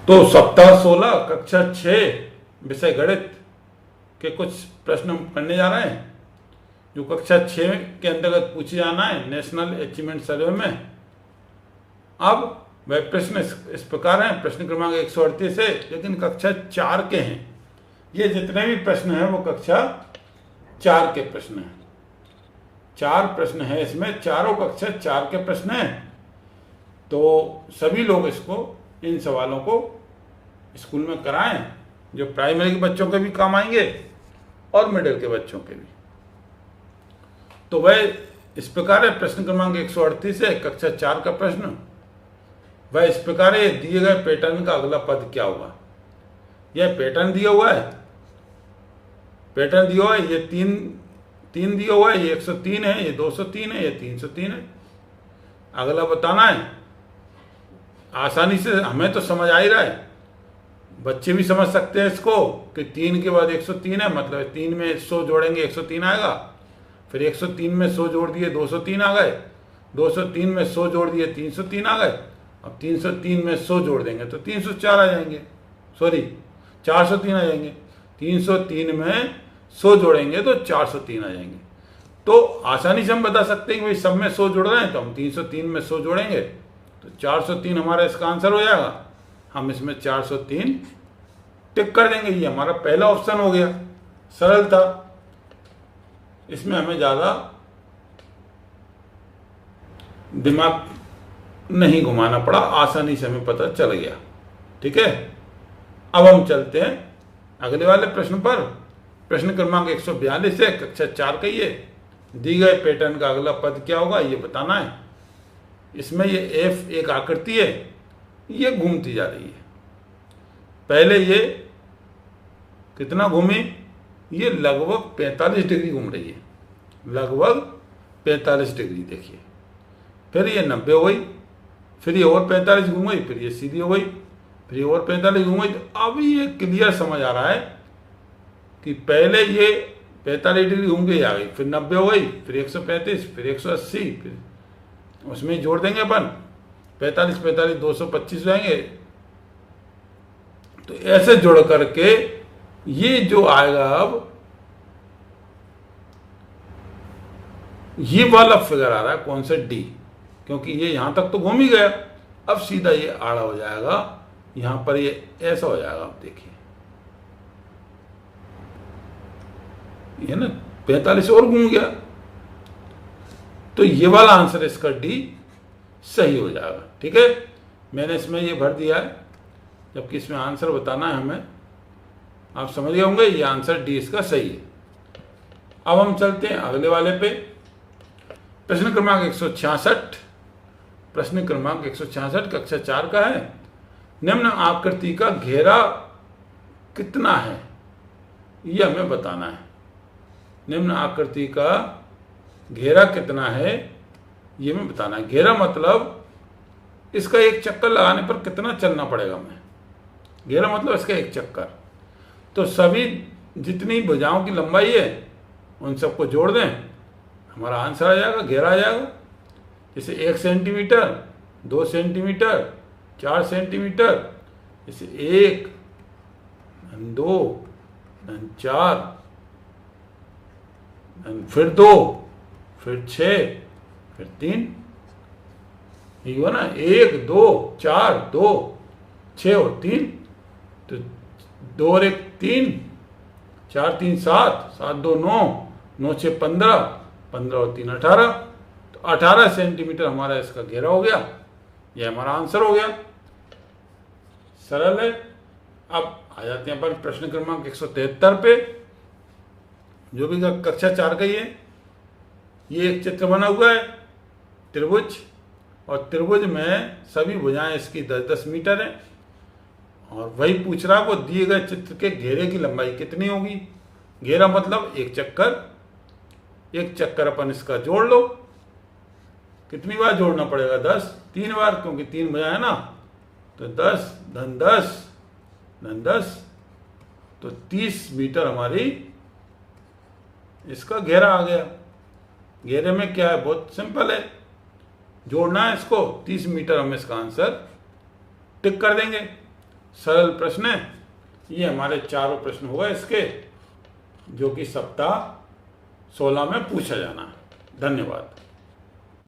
तो सप्ताह 16 कक्षा 6 विषय गणित के कुछ प्रश्न हम करने जा रहे हैं जो कक्षा 6 के अंतर्गत पूछे जाना है नेशनल अचीवमेंट सर्वे में। अब वह प्रश्न इस प्रकार हैं, प्रश्न क्रमांक 138 है लेकिन कक्षा 4 के हैं। ये जितने भी प्रश्न हैं वो कक्षा 4 के प्रश्न हैं। 4 प्रश्न हैं इसमें, चारों कक्षा 4 के प्रश्न हैं। तो सभी लोग इन सवालों को स्कूल में कराएं, जो प्राइमरी के बच्चों के भी काम आएंगे और मिडिल के बच्चों के भी। तो वह इस प्रकार है, प्रश्न क्रमांक 138 है कक्षा 4 का प्रश्न। वह इस प्रकार है, दिए गए पैटर्न का अगला पद क्या होगा। यह पैटर्न दिया हुआ है, ये तीन दिया हुआ है, ये 103 है, ये 203 है, ये 303 है। अगला बताना है। आसानी से हमें तो समझ आ ही रहा है, बच्चे भी समझ सकते हैं इसको कि 3 के बाद 103 है, मतलब 3 में 100 जोड़ेंगे 103 आएगा। फिर 103 में 100 जोड़ दिए 203 आ गए, 203 में 100 जोड़ दिए 303 आ गए। अब 303 में 100 जोड़ देंगे तो 304 आ जाएंगे, 403 आ जाएंगे। 303 में 100 जोड़ेंगे तो 403 आ जाएंगे। तो आसानी से हम बता सकते हैं कि भाई सब में 100 जोड़ रहे हैं तो हम 303 में 100 जोड़ेंगे तो 403 हमारा इसका आंसर हो जाएगा। हम इसमें 403 टिक कर देंगे। ये हमारा पहला ऑप्शन हो गया, सरल था, इसमें हमें ज़्यादा दिमाग नहीं घुमाना पड़ा, आसानी से हमें पता चल गया। ठीक है, अब हम चलते हैं अगले वाले प्रश्न पर। प्रश्न क्रमांक 142 है कक्षा 4 का। ये दी गए पैटर्न का अगला पद क्या होगा ये बताना है। इसमें ये एफ एक आकृति है, ये घूमती जा रही है। पहले ये कितना घूमी, ये लगभग 45 डिग्री घूम रही है, लगभग 45 डिग्री। देखिए, फिर ये 90 हो गई, फिर ये और 45 घूम गई, फिर ये सीधी हो गई, फिर ये और 45 घूम गई। तो अब ये क्लियर समझ आ रहा है कि पहले ये 45 डिग्री घूम के आ गई, फिर 90 हो गई, फिर 135, फिर 180, फिर उसमें जोड़ देंगे अपन 45 45 225 रहेंगे। तो ऐसे जोड़ करके ये जो आएगा, अब ये वाला फिगर आ रहा है कौन सा, डी, क्योंकि ये यहां तक तो घूम ही गया। अब सीधा ये आड़ा हो जाएगा, यहां पर ये ऐसा हो जाएगा। आप देखिए, ये ना 45 और घूम गया, तो ये वाला आंसर इसका डी सही हो जाएगा। ठीक है, मैंने इसमें ये भर दिया है, जबकि इसमें आंसर बताना है हमें। आप समझ गए होंगे, ये आंसर डी इसका सही है। अब हम चलते हैं अगले वाले पे। प्रश्न क्रमांक 166, प्रश्न क्रमांक 166 कक्षा 4 का है। निम्न आकृति का घेरा कितना है ये हमें बताना है। निम्न आकृति का घेरा कितना है ये हमें बताना है। घेरा मतलब इसका एक चक्कर लगाने पर कितना चलना पड़ेगा हमें। घेरा मतलब इसका एक चक्कर। तो सभी जितनी भुजाओं की लंबाई है उन सबको जोड़ दें, हमारा आंसर आ जाएगा, घेरा आ जाएगा। जैसे 1 सेंटीमीटर, 2 सेंटीमीटर, 4 सेंटीमीटर, जैसे 1, 2, 4, फिर 2, फिर 6, फिर 3, ये हुआ ना, 1 2 4 2 6 और 3। तो 2 और 1 3, 4 3 7, 7 2 9, 9 6 15, 15 और 3 18। तो 18 सेंटीमीटर हमारा इसका घेरा हो गया, यह हमारा आंसर हो गया। सरल है। अब आ जाते हैं अपन प्रश्न क्रमांक 173 पे, जो भी कक्षा 4 का ही है। ये एक चित्र बना हुआ है त्रिभुज, और त्रिभुज में सभी भुजाएं इसकी 10-10 मीटर है। और वही पूछ रहा है वो दिए गए चित्र के घेरे की लंबाई कितनी होगी। घेरा मतलब एक चक्कर, एक चक्कर अपन इसका जोड़ लो। कितनी बार जोड़ना पड़ेगा, 10, 3 बार, क्योंकि 3 भुजाएं है ना। तो 10 धन 10 धन 10, तो 30 मीटर हमारी इसका घेरा आ गया। घेरे में क्या है, बहुत सिंपल है, जोड़ना है इसको 30 मीटर। हम इसका आंसर टिक कर देंगे। सरल प्रश्न है। ये हमारे चारों प्रश्न हुए इसके, जो कि सप्ताह 16 में पूछा जाना है। धन्यवाद।